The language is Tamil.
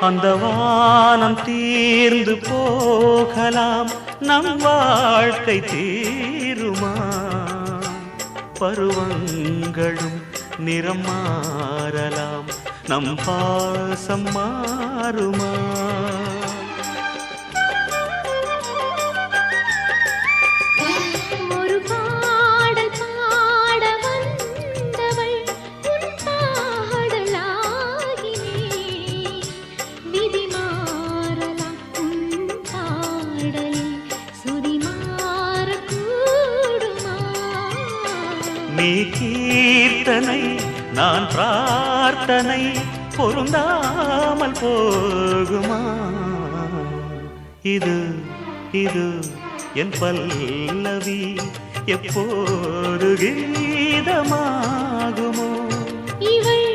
அந்த வானம் தீர்ந்து போகலாம், நம் வாழ்க்கை தீருமா? பருவங்களும் நிறம் மாறலாம், நம் பாசம் மாறுமா? நீ கீர்த்தனை நான் பிரார்த்தனை, பொருந்தாமல் போகுமா? இது இது என் பல்லவி எப்போது கீதமாகுமோ? இவள்